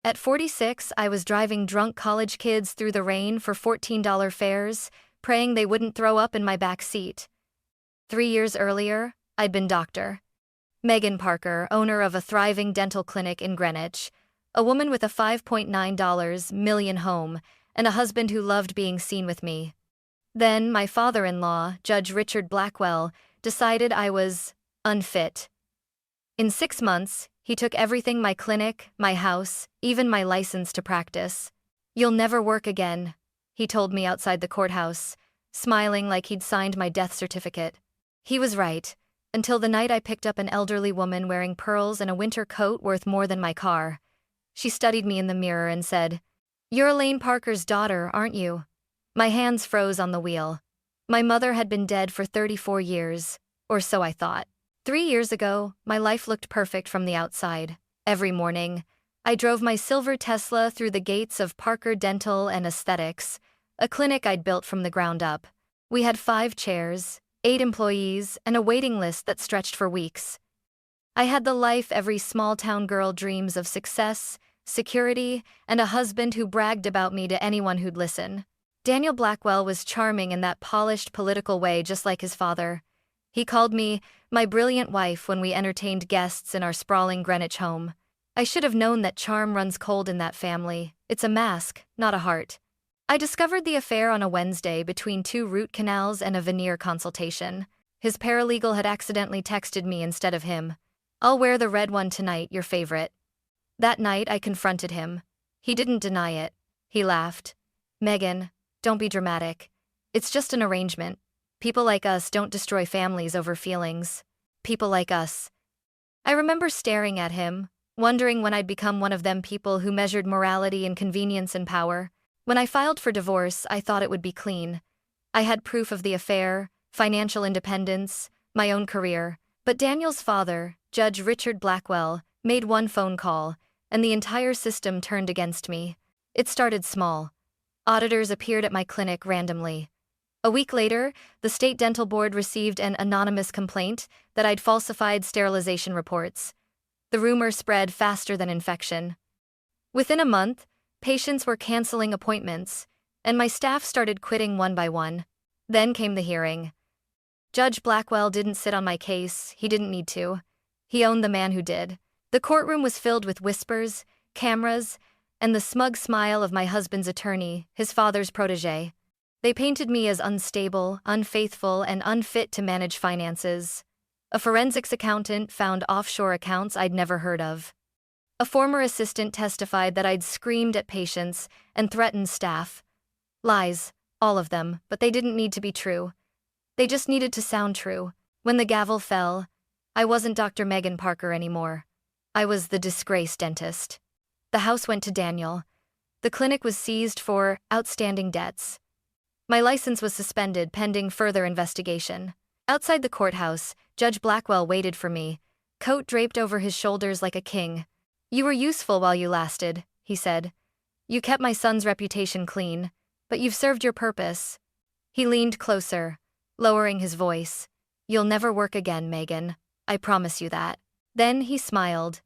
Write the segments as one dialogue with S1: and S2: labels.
S1: At 46, I was driving drunk college kids through the rain for $14 fares, praying they wouldn't throw up in my back seat. 3 years earlier, I'd been Dr. Elaine Parker, owner of a thriving dental clinic in Greenwich, a woman with a $5.9 million home, and a husband who loved being seen with me. Then, my father-in-law, Judge Blackwell, decided I was unfit. In 6 months, he took everything: my clinic, my house, even my license to practice. "You'll never work again," he told me outside the courthouse, smiling like he'd signed my death certificate. He was right, until the night I picked up an elderly woman wearing pearls and a winter coat worth more than my car. She studied me in the mirror and said, "You're Elaine Parker's daughter, aren't you?" My hands froze on the wheel. My mother had been dead for 34 years, or so I thought. 3 years ago, my life looked perfect from the outside. Every morning, I drove my silver Tesla through the gates of Parker Dental and Aesthetics, a clinic I'd built from the ground up. We had 5 chairs, 8 employees, and a waiting list that stretched for weeks. I had the life every small-town girl dreams of: success, security, and a husband who bragged about me to anyone who'd listen. Daniel Blackwell was charming in that polished political way, just like his father. He called me my brilliant wife when we entertained guests in our sprawling Greenwich home. I should have known that charm runs cold in that family. It's a mask, not a heart. I discovered the affair on a Wednesday between 2 root canals and a veneer consultation. His paralegal had accidentally texted me instead of him. "I'll wear the red one tonight, your favorite." That night I confronted him. He didn't deny it. He laughed. "Megan, don't be dramatic. It's just an arrangement. People like us don't destroy families over feelings. People like us." I remember staring at him, wondering when I'd become one of them people who measured morality in convenience and power. When I filed for divorce, I thought it would be clean. I had proof of the affair, financial independence, my own career. But Daniel's father, Judge Blackwell, made one phone call, and the entire system turned against me. It started small. Auditors appeared at my clinic randomly. A week later, the state dental board received an anonymous complaint that I'd falsified sterilization reports. The rumor spread faster than infection. Within a month, patients were canceling appointments, and my staff started quitting one by one. Then came the hearing. Judge Blackwell didn't sit on my case. He didn't need to. He owned the man who did. The courtroom was filled with whispers, cameras, and the smug smile of my husband's attorney, his father's protégé. They painted me as unstable, unfaithful, and unfit to manage finances. A forensics accountant found offshore accounts I'd never heard of. A former assistant testified that I'd screamed at patients and threatened staff. Lies, all of them, but they didn't need to be true. They just needed to sound true. When the gavel fell, I wasn't Dr. Elaine Parker anymore. I was the disgraced dentist. The house went to Daniel. The clinic was seized for outstanding debts. My license was suspended pending further investigation. Outside the courthouse, Judge Blackwell waited for me, coat draped over his shoulders like a king. "You were useful while you lasted," he said. "You kept my son's reputation clean, but you've served your purpose." He leaned closer, lowering his voice. "You'll never work again, Megan. I promise you that." Then he smiled.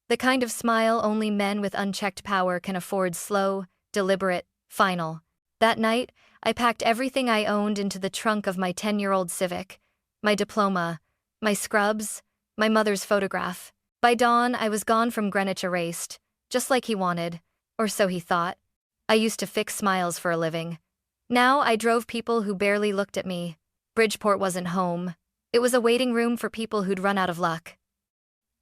S1: The kind of smile only men with unchecked power can afford: slow, deliberate, final. That night, I packed everything I owned into the trunk of my 10-year-old Civic. My diploma, my scrubs, my mother's photograph. By dawn, I was gone from Greenwich, erased, just like he wanted, or so he thought. I used to fix smiles for a living. Now I drove people who barely looked at me. Bridgeport wasn't home. It was a waiting room for people who'd run out of luck.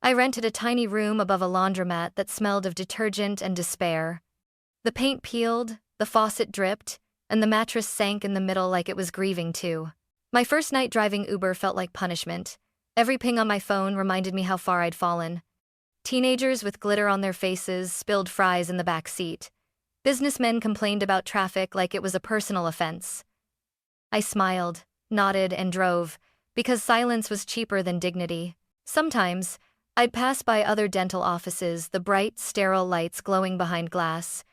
S1: I rented a tiny room above a laundromat that smelled of detergent and despair. The paint peeled, the faucet dripped, and the mattress sank in the middle like it was grieving too. My first night driving Uber felt like punishment. Every ping on my phone reminded me how far I'd fallen. Teenagers with glitter on their faces spilled fries in the back seat. Businessmen complained about traffic like it was a personal offense. I smiled, nodded, and drove, because silence was cheaper than dignity. Sometimes, I'd pass by other dental offices, the bright, sterile lights glowing behind glass.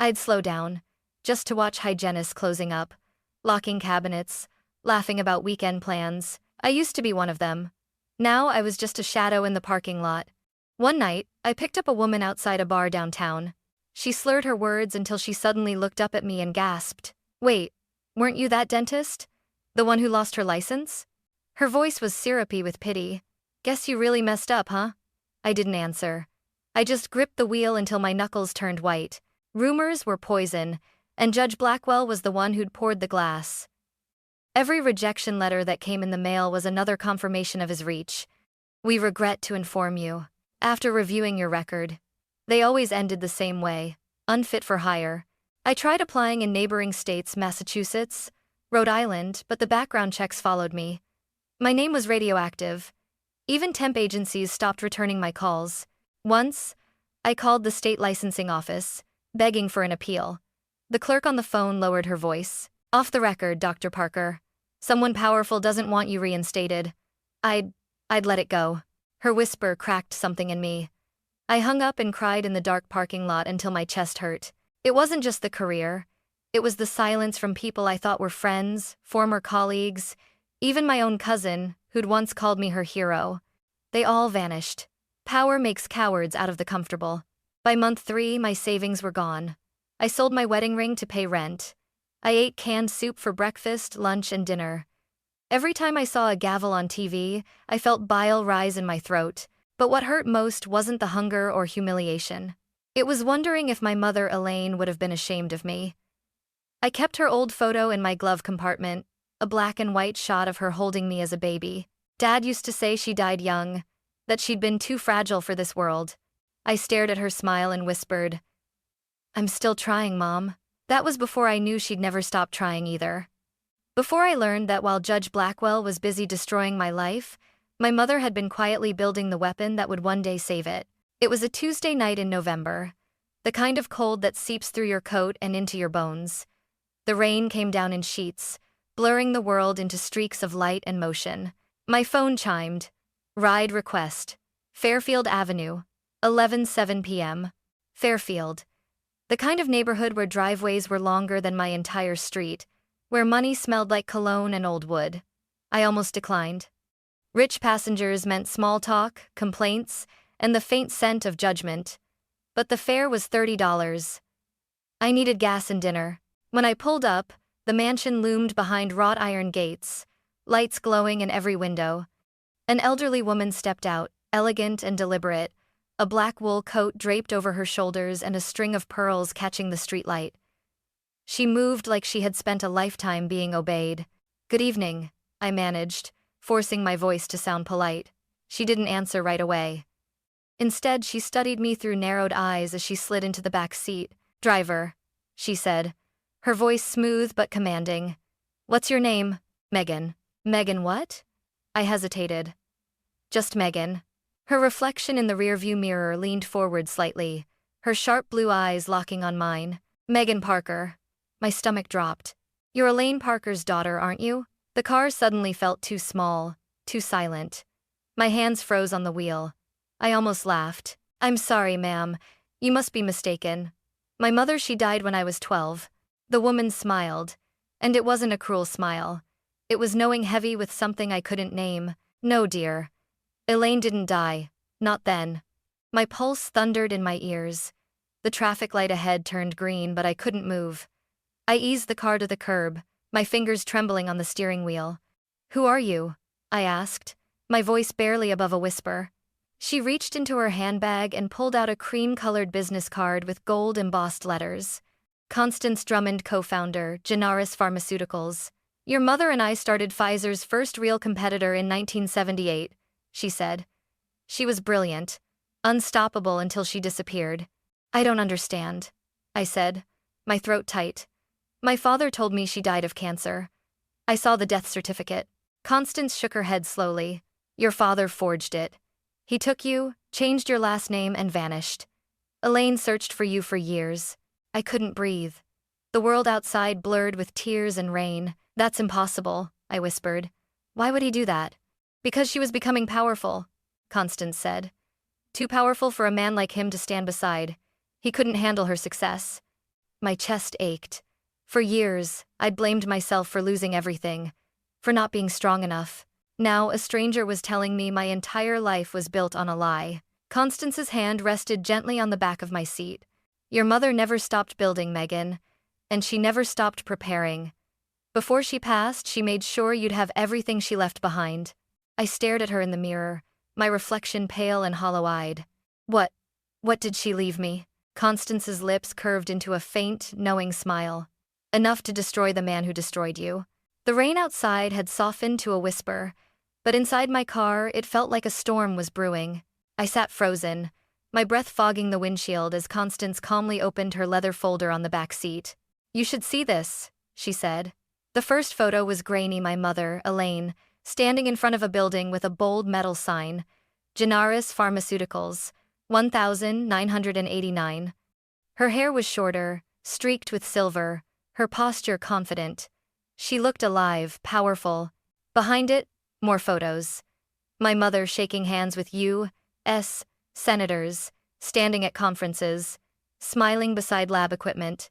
S1: I'd slow down, just to watch hygienists closing up, locking cabinets, laughing about weekend plans. I used to be one of them. Now I was just a shadow in the parking lot. One night, I picked up a woman outside a bar downtown. She slurred her words until she suddenly looked up at me and gasped. Wait, weren't you that dentist? The one who lost her license? Her voice was syrupy with pity. Guess you really messed up, huh? I didn't answer. I just gripped the wheel until my knuckles turned white. Rumors were poison, and Judge Blackwell was the one who'd poured the glass. Every rejection letter that came in the mail was another confirmation of his reach. We regret to inform you. After reviewing your record, they always ended the same way, unfit for hire. I tried applying in neighboring states, Massachusetts, Rhode Island, but the background checks followed me. My name was radioactive. Even temp agencies stopped returning my calls. Once, I called the state licensing office, begging for an appeal. The clerk on the phone lowered her voice. Off the record, Dr. Parker. Someone powerful doesn't want you reinstated. I'd let it go. Her whisper cracked something in me. I hung up and cried in the dark parking lot until my chest hurt. It wasn't just the career. It was the silence from people I thought were friends, former colleagues, even my own cousin, who'd once called me her hero. They all vanished. Power makes cowards out of the comfortable. By month 3, my savings were gone. I sold my wedding ring to pay rent. I ate canned soup for breakfast, lunch, and dinner. Every time I saw a gavel on TV, I felt bile rise in my throat. But what hurt most wasn't the hunger or humiliation. It was wondering if my mother Elaine would have been ashamed of me. I kept her old photo in my glove compartment, a black and white shot of her holding me as a baby. Dad used to say she died young, that she'd been too fragile for this world. I stared at her smile and whispered, "I'm still trying, Mom." That was before I knew she'd never stop trying either. Before I learned that while Judge Blackwell was busy destroying my life, my mother had been quietly building the weapon that would one day save it. It was a Tuesday night in November, the kind of cold that seeps through your coat and into your bones. The rain came down in sheets, blurring the world into streaks of light and motion. My phone chimed. Ride request. Fairfield Avenue, 11:07 p.m. Fairfield. The kind of neighborhood where driveways were longer than my entire street, where money smelled like cologne and old wood. I almost declined. Rich passengers meant small talk, complaints, and the faint scent of judgment. But the fare was $30. I needed gas and dinner. When I pulled up, the mansion loomed behind wrought iron gates, lights glowing in every window. An elderly woman stepped out, elegant and deliberate, a black wool coat draped over her shoulders and a string of pearls catching the streetlight. She moved like she had spent a lifetime being obeyed. "Good evening," I managed, forcing my voice to sound polite. She didn't answer right away. Instead, she studied me through narrowed eyes as she slid into the back seat. "Driver," she said, her voice smooth but commanding. "What's your name?" "Megan." "Megan what?" I hesitated. "Just Megan." Her reflection in the rearview mirror leaned forward slightly, her sharp blue eyes locking on mine. "Megan Parker." My stomach dropped. "You're Elaine Parker's daughter, aren't you?" The car suddenly felt too small, too silent. My hands froze on the wheel. I almost laughed. "I'm sorry, ma'am. You must be mistaken. My mother, she died when I was 12. The woman smiled, and it wasn't a cruel smile. It was knowing heavy with something I couldn't name. "No, dear. Elaine didn't die. Not then." My pulse thundered in my ears. The traffic light ahead turned green, but I couldn't move. I eased the car to the curb, my fingers trembling on the steering wheel. "Who are you?" I asked, my voice barely above a whisper. She reached into her handbag and pulled out a cream-colored business card with gold-embossed letters. "Constance Drummond, co-founder, Genaris Pharmaceuticals. Your mother and I started Pfizer's first real competitor in 1978, she said. She was brilliant, unstoppable until she disappeared. "I don't understand," I said, my throat tight. "My father told me she died of cancer. I saw the death certificate." Constance shook her head slowly. "Your father forged it. He took you, changed your last name, and vanished. Elaine searched for you for years." I couldn't breathe. The world outside blurred with tears and rain. "That's impossible," I whispered. "Why would he do that?" "Because she was becoming powerful," Constance said. "Too powerful for a man like him to stand beside. He couldn't handle her success." My chest ached. For years, I'd blamed myself for losing everything, for not being strong enough. Now a stranger was telling me my entire life was built on a lie. Constance's hand rested gently on the back of my seat. Your mother never stopped building, Megan, and she never stopped preparing. Before she passed, she made sure you'd have everything she left behind. I stared at her in the mirror, my reflection pale and hollow-eyed. What did she leave me? Constance's lips curved into a faint, knowing smile. Enough to destroy the man who destroyed you. The rain outside had softened to a whisper, but inside my car, it felt like a storm was brewing. I sat frozen, my breath fogging the windshield as Constance calmly opened her leather folder on the back seat. You should see this, she said. The first photo was grainy, my mother, Elaine, standing in front of a building with a bold metal sign, Generis Pharmaceuticals, 1989. Her hair was shorter, streaked with silver, her posture confident. She looked alive, powerful. Behind it, more photos. My mother shaking hands with U.S. senators, standing at conferences, smiling beside lab equipment.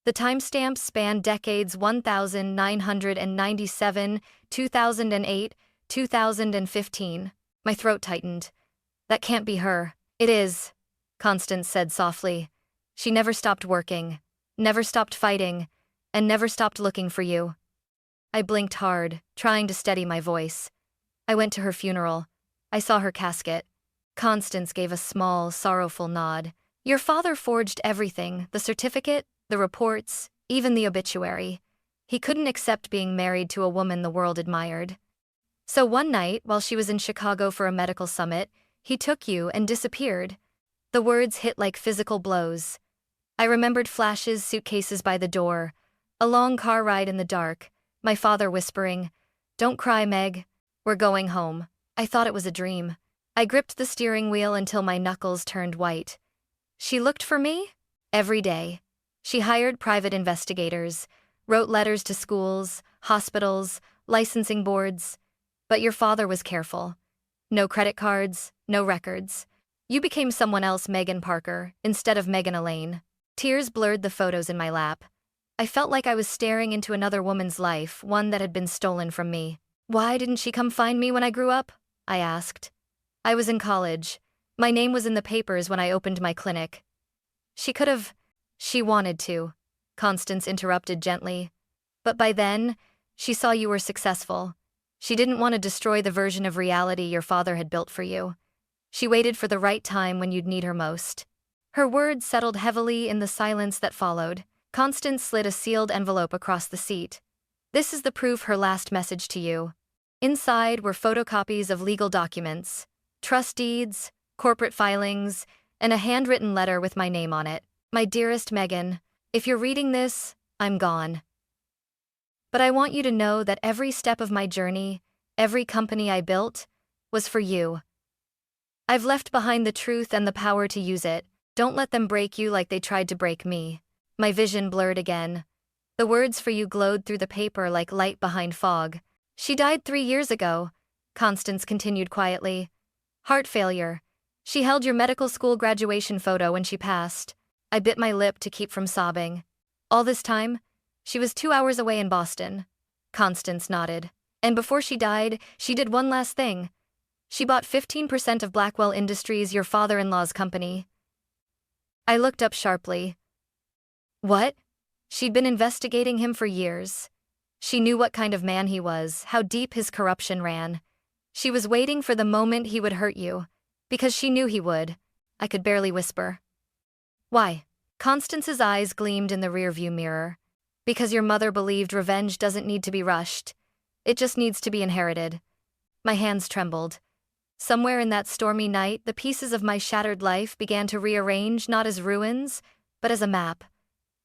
S1: The timestamps span decades: 1997, 2008, 2015. My throat tightened. That can't be her. It is, Constance said softly. She never stopped working, never stopped fighting, and never stopped looking for you. I blinked hard, trying to steady my voice. I went to her funeral. I saw her casket. Constance gave a small, sorrowful nod. Your father forged everything, the certificate, the reports, even the obituary. He couldn't accept being married to a woman the world admired. So one night, while she was in Chicago for a medical summit, he took you and disappeared. The words hit like physical blows. I remembered flashes, suitcases by the door, a long car ride in the dark, my father whispering, "Don't cry, Meg. We're going home." I thought it was a dream. I gripped the steering wheel until my knuckles turned white. She looked for me? Every day. She hired private investigators, wrote letters to schools, hospitals, licensing boards. But your father was careful. No credit cards, no records. You became someone else, Elaine Parker, instead of Megan Elaine. Tears blurred the photos in my lap. I felt like I was staring into another woman's life, one that had been stolen from me. Why didn't she come find me when I grew up? I asked. I was in college. My name was in the papers when I opened my clinic. She could have. She wanted to, Constance interrupted gently. But by then, she saw you were successful. She didn't want to destroy the version of reality your father had built for you. She waited for the right time when you'd need her most. Her words settled heavily in the silence that followed. Constance slid a sealed envelope across the seat. This is the proof, her last message to you. Inside were photocopies of legal documents, trust deeds, corporate filings, and a handwritten letter with my name on it. My dearest Megan, if you're reading this, I'm gone. But I want you to know that every step of my journey, every company I built, was for you. I've left behind the truth and the power to use it. Don't let them break you like they tried to break me. My vision blurred again. The words for you glowed through the paper like light behind fog. She died 3 years ago, Constance continued quietly. Heart failure. She held your medical school graduation photo when she passed. I bit my lip to keep from sobbing. All this time, she was 2 hours away in Boston. Constance nodded. And before she died, she did one last thing. She bought 15% of Blackwell Industries, your father-in-law's company. I looked up sharply. What? She'd been investigating him for years. She knew what kind of man he was, how deep his corruption ran. She was waiting for the moment he would hurt you, because she knew he would. I could barely whisper. Why? Constance's eyes gleamed in the rearview mirror. Because your mother believed revenge doesn't need to be rushed. It just needs to be inherited. My hands trembled. Somewhere in that stormy night, the pieces of my shattered life began to rearrange, not as ruins, but as a map.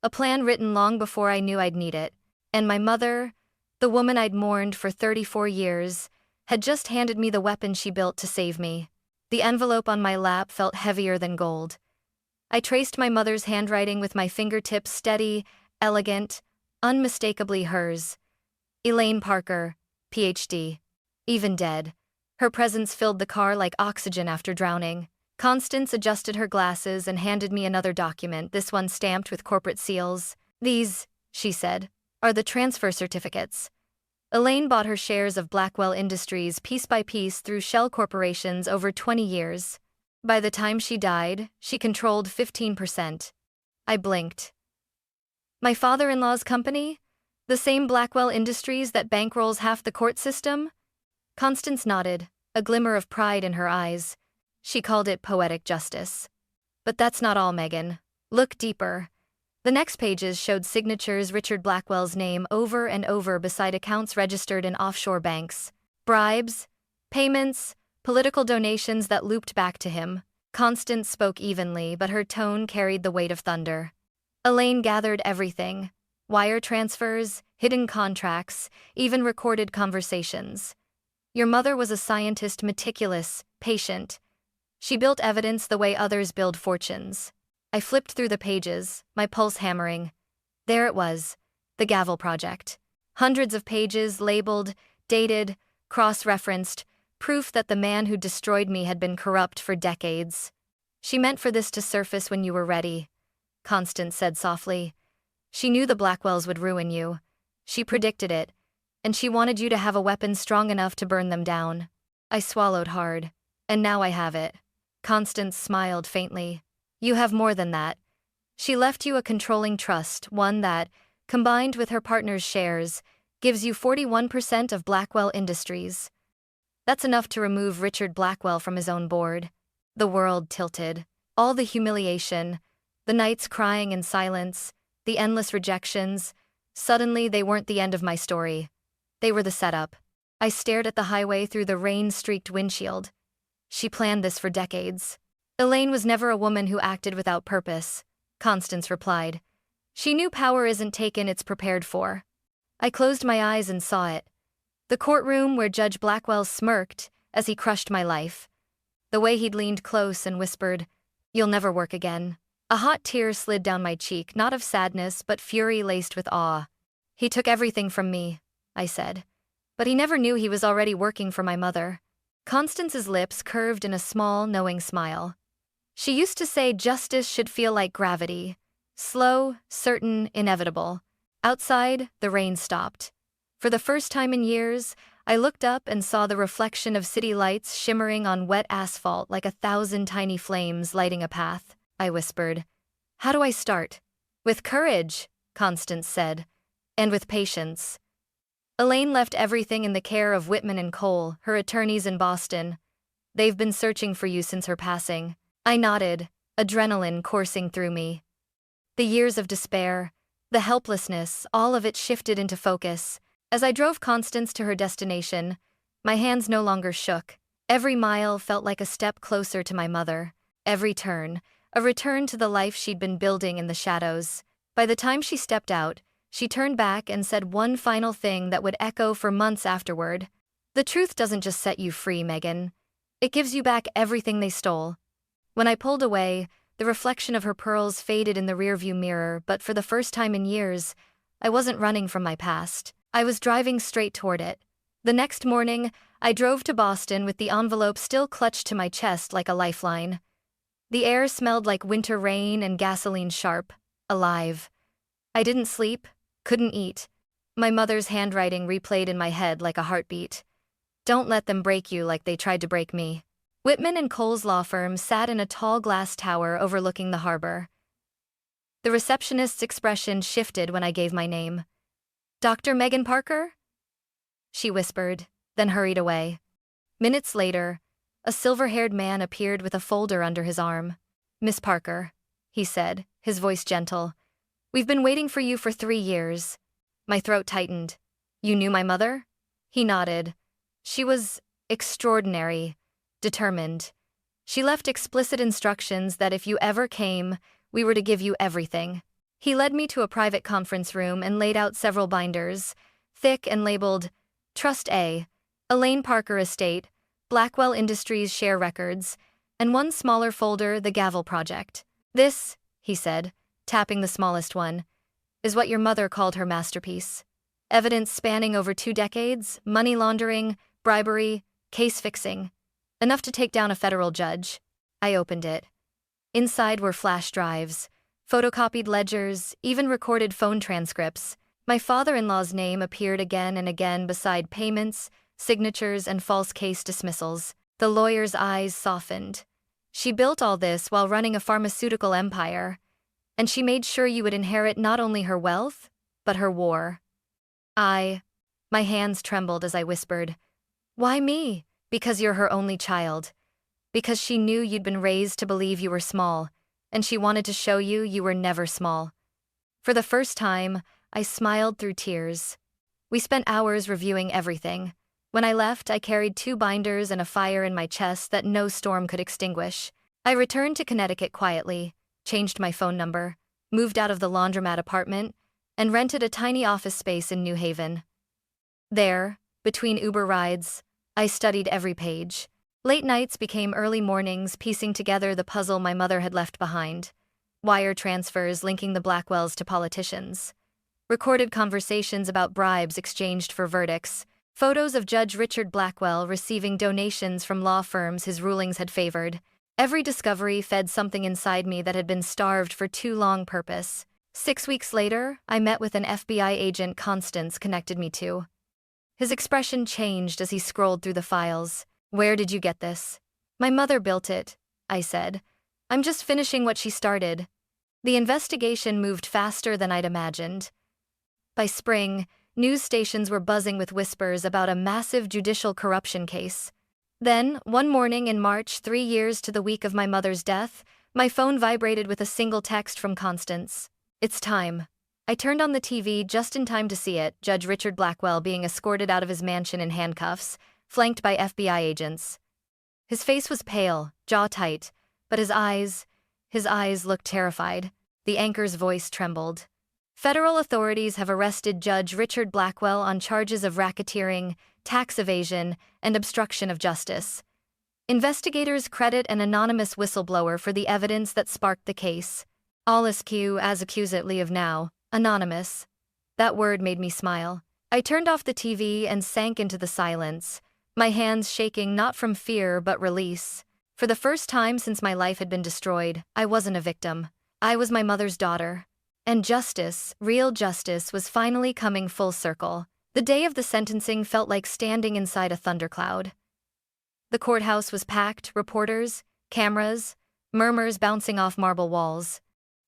S1: A plan written long before I knew I'd need it. And my mother, the woman I'd mourned for 34 years, had just handed me the weapon she built to save me. The envelope on my lap felt heavier than gold. I traced my mother's handwriting with my fingertips, steady, elegant, unmistakably hers. Elaine Parker, Ph.D. Even dead. Her presence filled the car like oxygen after drowning. Constance adjusted her glasses and handed me another document, this one stamped with corporate seals. These, she said, are the transfer certificates. Elaine bought her shares of Blackwell Industries piece by piece through shell corporations over 20 years. By the time she died, she controlled 15%. I blinked. My father-in-law's company? The same Blackwell Industries that bankrolls half the court system? Constance nodded, a glimmer of pride in her eyes. She called it poetic justice. But that's not all, Megan. Look deeper. The next pages showed signatures Richard Blackwell's name over and over beside accounts registered in offshore banks. Bribes, payments, political donations that looped back to him. Constance spoke evenly, but her tone carried the weight of thunder. Elaine gathered everything. Wire transfers, hidden contracts, even recorded conversations. Your mother was a scientist, meticulous, patient. She built evidence the way others build fortunes. I flipped through the pages, my pulse hammering. There it was, the Gavel Project. Hundreds of pages, labeled, dated, cross-referenced, proof that the man who destroyed me had been corrupt for decades. She meant for this to surface when you were ready, Constance said softly. She knew the Blackwells would ruin you. She predicted it, and she wanted you to have a weapon strong enough to burn them down. I swallowed hard. And now I have it. Constance smiled faintly. You have more than that. She left you a controlling trust, one that, combined with her partner's shares, gives you 41% of Blackwell Industries. That's enough to remove Richard Blackwell from his own board. The world tilted. All the humiliation, the nights crying in silence, the endless rejections. Suddenly they weren't the end of my story. They were the setup. I stared at the highway through the rain-streaked windshield. She planned this for decades. Elaine was never a woman who acted without purpose, Constance replied. She knew power isn't taken, it's prepared for. I closed my eyes and saw it. The courtroom where Judge Blackwell smirked as he crushed my life. The way he'd leaned close and whispered, "You'll never work again." A hot tear slid down my cheek, not of sadness but fury laced with awe. He took everything from me, I said. But he never knew he was already working for my mother. Constance's lips curved in a small, knowing smile. She used to say justice should feel like gravity. Slow, certain, inevitable. Outside, the rain stopped. For the first time in years, I looked up and saw the reflection of city lights shimmering on wet asphalt like 1,000 tiny flames lighting a path. I whispered. How do I start? With courage, Constance said. And with patience. Elaine left everything in the care of Whitman and Cole, her attorneys in Boston. They've been searching for you since her passing. I nodded, adrenaline coursing through me. The years of despair, the helplessness, all of it shifted into focus. As I drove Constance to her destination, my hands no longer shook. Every mile felt like a step closer to my mother. Every turn, a return to the life she'd been building in the shadows. By the time she stepped out, she turned back and said one final thing that would echo for months afterward. The truth doesn't just set you free, Megan. It gives you back everything they stole. When I pulled away, the reflection of her pearls faded in the rearview mirror, but for the first time in years, I wasn't running from my past. I was driving straight toward it. The next morning, I drove to Boston with the envelope still clutched to my chest like a lifeline. The air smelled like winter rain and gasoline sharp, alive. I didn't sleep, couldn't eat. My mother's handwriting replayed in my head like a heartbeat. Don't let them break you like they tried to break me. Whitman and Cole's law firm sat in a tall glass tower overlooking the harbor. The receptionist's expression shifted when I gave my name. Dr. Megan Parker? She whispered, then hurried away. Minutes later, a silver-haired man appeared with a folder under his arm. Miss Parker, he said, his voice gentle. We've been waiting for you for 3 years. My throat tightened. You knew my mother? He nodded. She was extraordinary, determined. She left explicit instructions that if you ever came, we were to give you everything. He led me to a private conference room and laid out several binders, thick and labeled, Trust A, Elaine Parker Estate, Blackwell Industries Share Records, and one smaller folder, the Gavel Project. This, he said, tapping the smallest one, is what your mother called her masterpiece. Evidence spanning over 2 decades, money laundering, bribery, case fixing. Enough to take down a federal judge. I opened it. Inside were flash drives, photocopied ledgers, even recorded phone transcripts. My father-in-law's name appeared again and again beside payments, signatures, and false case dismissals. The lawyer's eyes softened. She built all this while running a pharmaceutical empire. And she made sure you would inherit not only her wealth, but her war. My hands trembled as I whispered, "Why me?" "Because you're her only child. Because she knew you'd been raised to believe you were small, and she wanted to show you you were never small." For the first time, I smiled through tears. We spent hours reviewing everything. When I left, I carried 2 binders and a fire in my chest that no storm could extinguish. I returned to Connecticut quietly, changed my phone number, moved out of the laundromat apartment, and rented a tiny office space in New Haven. There, between Uber rides, I studied every page. Late nights became early mornings, piecing together the puzzle my mother had left behind. Wire transfers linking the Blackwells to politicians. Recorded conversations about bribes exchanged for verdicts. Photos of Judge Richard Blackwell receiving donations from law firms his rulings had favored. Every discovery fed something inside me that had been starved for too long purpose. 6 weeks later, I met with an FBI agent Constance connected me to. His expression changed as he scrolled through the files. "Where did you get this?" "My mother built it," I said. "I'm just finishing what she started." The investigation moved faster than I'd imagined. By spring, news stations were buzzing with whispers about a massive judicial corruption case. Then, one morning in March, 3 years to the week of my mother's death, my phone vibrated with a single text from Constance. "It's time." I turned on the TV just in time to see it, Judge Richard Blackwell being escorted out of his mansion in handcuffs, flanked by FBI agents. His face was pale, jaw tight, but his eyes looked terrified. The anchor's voice trembled. "Federal authorities have arrested Judge Richard Blackwell on charges of racketeering, tax evasion, and obstruction of justice. Investigators credit an anonymous whistleblower for the evidence that sparked the case. All askew as accurately of now, anonymous." That word made me smile. I turned off the TV and sank into the silence, my hands shaking not from fear but release. For the first time since my life had been destroyed, I wasn't a victim. I was my mother's daughter. And justice, real justice, was finally coming full circle. The day of the sentencing felt like standing inside a thundercloud. The courthouse was packed, reporters, cameras, murmurs bouncing off marble walls.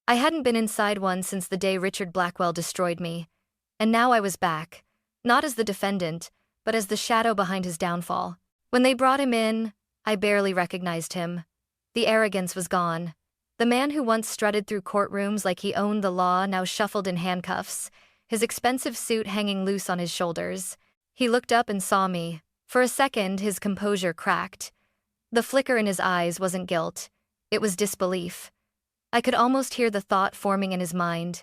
S1: I hadn't been inside one since the day Richard Blackwell destroyed me. And now I was back, not as the defendant, but as the shadow behind his downfall. When they brought him in, I barely recognized him. The arrogance was gone. The man who once strutted through courtrooms like he owned the law now shuffled in handcuffs, his expensive suit hanging loose on his shoulders. He looked up and saw me. For a second, his composure cracked. The flicker in his eyes wasn't guilt. It was disbelief. I could almost hear the thought forming in his mind.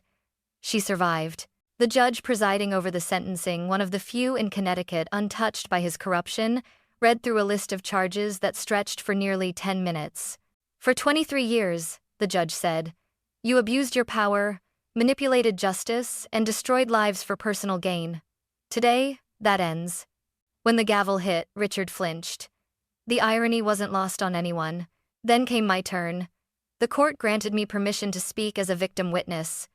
S1: She survived. The judge presiding over the sentencing, one of the few in Connecticut untouched by his corruption, read through a list of charges that stretched for nearly 10 minutes. "For 23 years, the judge said, "you abused your power, manipulated justice, and destroyed lives for personal gain. Today, that ends." When the gavel hit, Richard flinched. The irony wasn't lost on anyone. Then came my turn. The court granted me permission to speak as a victim witness.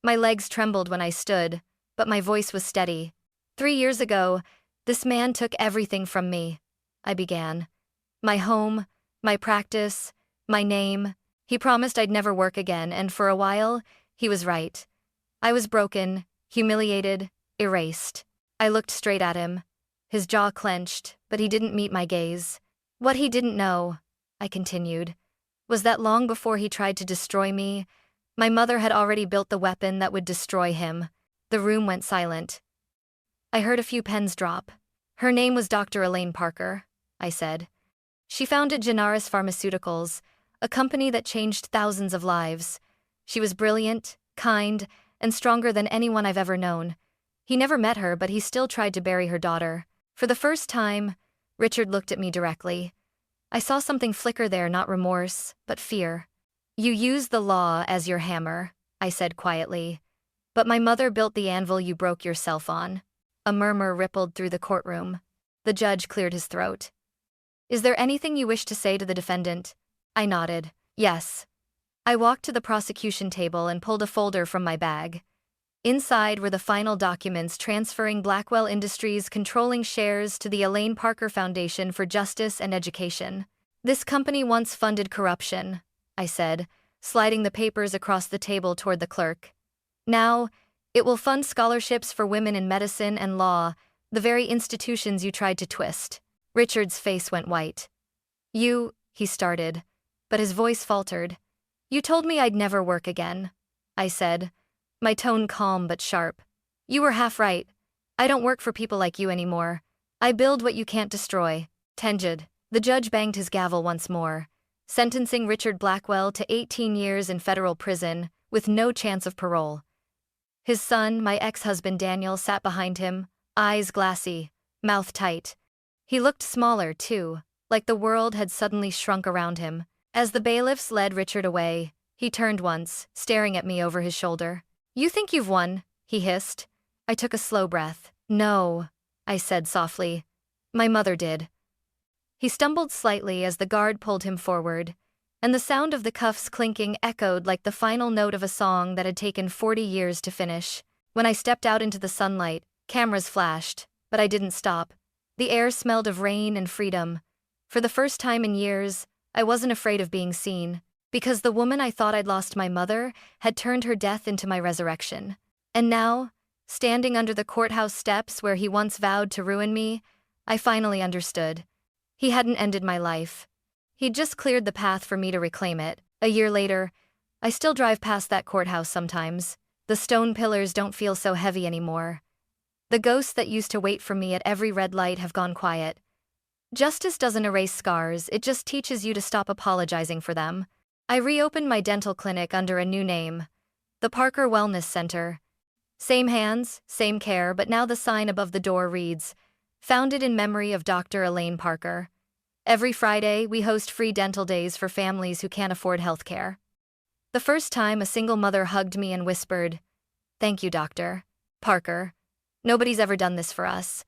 S1: My legs trembled when I stood, but my voice was steady. 3 years ago, this man took everything from me, I began. My home, my practice, my name. He promised I'd never work again, and for a while, he was right. I was broken, humiliated, erased. I looked straight at him. His jaw clenched, but he didn't meet my gaze. "What he didn't know," I continued, "was that long before he tried to destroy me, my mother had already built the weapon that would destroy him." The room went silent. I heard a few pens drop. "Her name was Dr. Elaine Parker," I said. "She founded Genaris Pharmaceuticals, a company that changed thousands of lives. She was brilliant, kind, and stronger than anyone I've ever known. He never met her, but he still tried to bury her daughter." For the first time, Richard looked at me directly. I saw something flicker there, not remorse, but fear. "You use the law as your hammer," I said quietly. "But my mother built the anvil you broke yourself on." A murmur rippled through the courtroom. The judge cleared his throat. "Is there anything you wish to say to the defendant?" I nodded. "Yes." I walked to the prosecution table and pulled a folder from my bag. Inside were the final documents transferring Blackwell Industries' controlling shares to the Elaine Parker Foundation for Justice and Education. "This company once funded corruption," I said, sliding the papers across the table toward the clerk. Now, it will fund scholarships for women in medicine and law, the very institutions you tried to twist. Richard's face went white. He started, but his voice faltered. You told me I'd never work again, I said, my tone calm but sharp. You were half right. I don't work for people like you anymore. I build what you can't destroy. Tenged. The judge banged his gavel once more, sentencing Richard Blackwell to 18 years in federal prison with no chance of parole. His son, my ex-husband Daniel, sat behind him, eyes glassy, mouth tight. He looked smaller, too, like the world had suddenly shrunk around him. As the bailiffs led Richard away, he turned once, staring at me over his shoulder. You think you've won, he hissed. I took a slow breath. No, I said softly. My mother did. He stumbled slightly as the guard pulled him forward, and the sound of the cuffs clinking echoed like the final note of a song that had taken 40 years to finish. When I stepped out into the sunlight, cameras flashed, but I didn't stop. The air smelled of rain and freedom. For the first time in years, I wasn't afraid of being seen, because the woman I thought I'd lost, my mother, had turned her death into my resurrection. And now, standing under the courthouse steps where he once vowed to ruin me, I finally understood. He hadn't ended my life. He'd just cleared the path for me to reclaim it. A year later, I still drive past that courthouse sometimes. The stone pillars don't feel so heavy anymore. The ghosts that used to wait for me at every red light have gone quiet. Justice doesn't erase scars, it just teaches you to stop apologizing for them. I reopened my dental clinic under a new name, the Parker Wellness Center. Same hands, same care, but now the sign above the door reads, founded in memory of Dr. Elaine Parker. Every Friday, we host free dental days for families who can't afford health care. The first time, a single mother hugged me and whispered, "Thank you, Dr. Parker. Nobody's ever done this for us."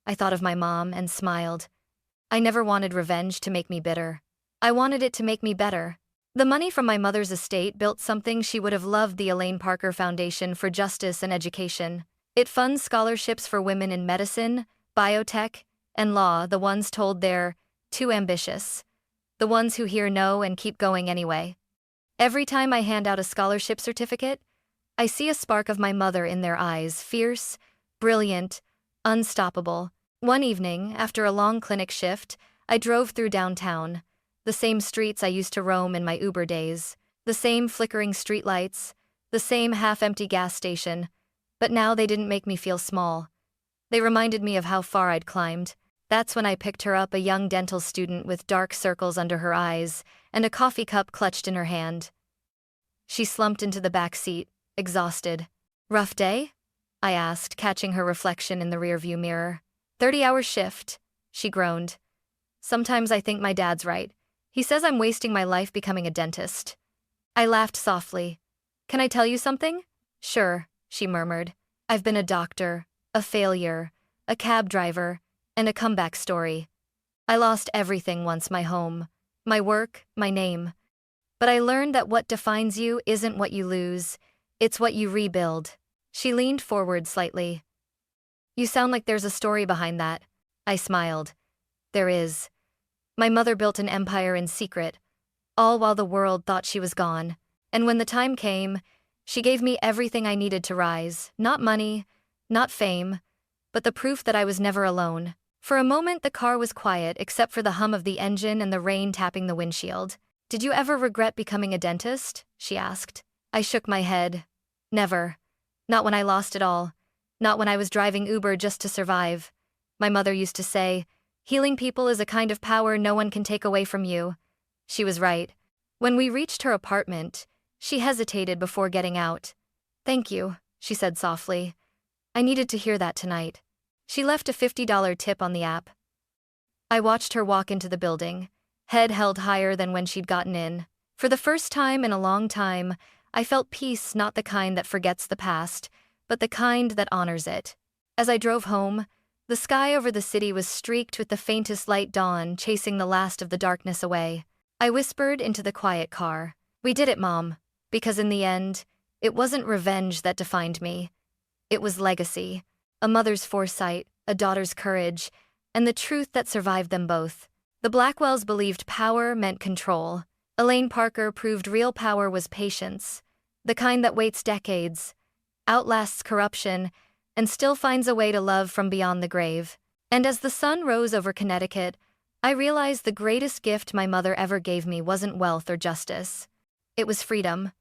S1: I thought of my mom and smiled. I never wanted revenge to make me bitter. I wanted it to make me better. The money from my mother's estate built something she would have loved, the Elaine Parker Foundation for Justice and Education. It funds scholarships for women in medicine, biotech, and law, the ones told they're too ambitious. The ones who hear no and keep going anyway. Every time I hand out a scholarship certificate, I see a spark of my mother in their eyes, fierce, brilliant, unstoppable. One evening, after a long clinic shift, I drove through downtown, the same streets I used to roam in my Uber days, the same flickering streetlights, the same half-empty gas station, but now they didn't make me feel small. They reminded me of how far I'd climbed. That's when I picked her up, a young dental student with dark circles under her eyes and a coffee cup clutched in her hand. She slumped into the back seat, exhausted. Rough day? I asked, catching her reflection in the rearview mirror. 30-hour shift, she groaned. Sometimes I think my dad's right. He says I'm wasting my life becoming a dentist. I laughed softly. Can I tell you something? Sure, she murmured. I've been a doctor, a failure, a cab driver, and a comeback story. I lost everything once, my home, my work, my name. But I learned that what defines you isn't what you lose, it's what you rebuild. She leaned forward slightly. You sound like there's a story behind that. I smiled. There is. My mother built an empire in secret, all while the world thought she was gone. And when the time came, she gave me everything I needed to rise, not money, not fame, but the proof that I was never alone. For a moment the car was quiet except for the hum of the engine and the rain tapping the windshield. Did you ever regret becoming a dentist? She asked. I shook my head. Never. Not when I lost it all. Not when I was driving Uber just to survive. My mother used to say, healing people is a kind of power no one can take away from you. She was right. When we reached her apartment, she hesitated before getting out. Thank you, she said softly. I needed to hear that tonight. She left a $50 tip on the app. I watched her walk into the building, head held higher than when she'd gotten in. For the first time in a long time, I felt peace, not the kind that forgets the past, but the kind that honors it. As I drove home, the sky over the city was streaked with the faintest light dawn, chasing the last of the darkness away. I whispered into the quiet car, "We did it, Mom," because in the end, it wasn't revenge that defined me. It was legacy, a mother's foresight, a daughter's courage, and the truth that survived them both. The Blackwells believed power meant control, Elaine Parker proved real power was patience, the kind that waits decades, outlasts corruption, and still finds a way to love from beyond the grave. And as the sun rose over Connecticut, I realized the greatest gift my mother ever gave me wasn't wealth or justice. It was freedom.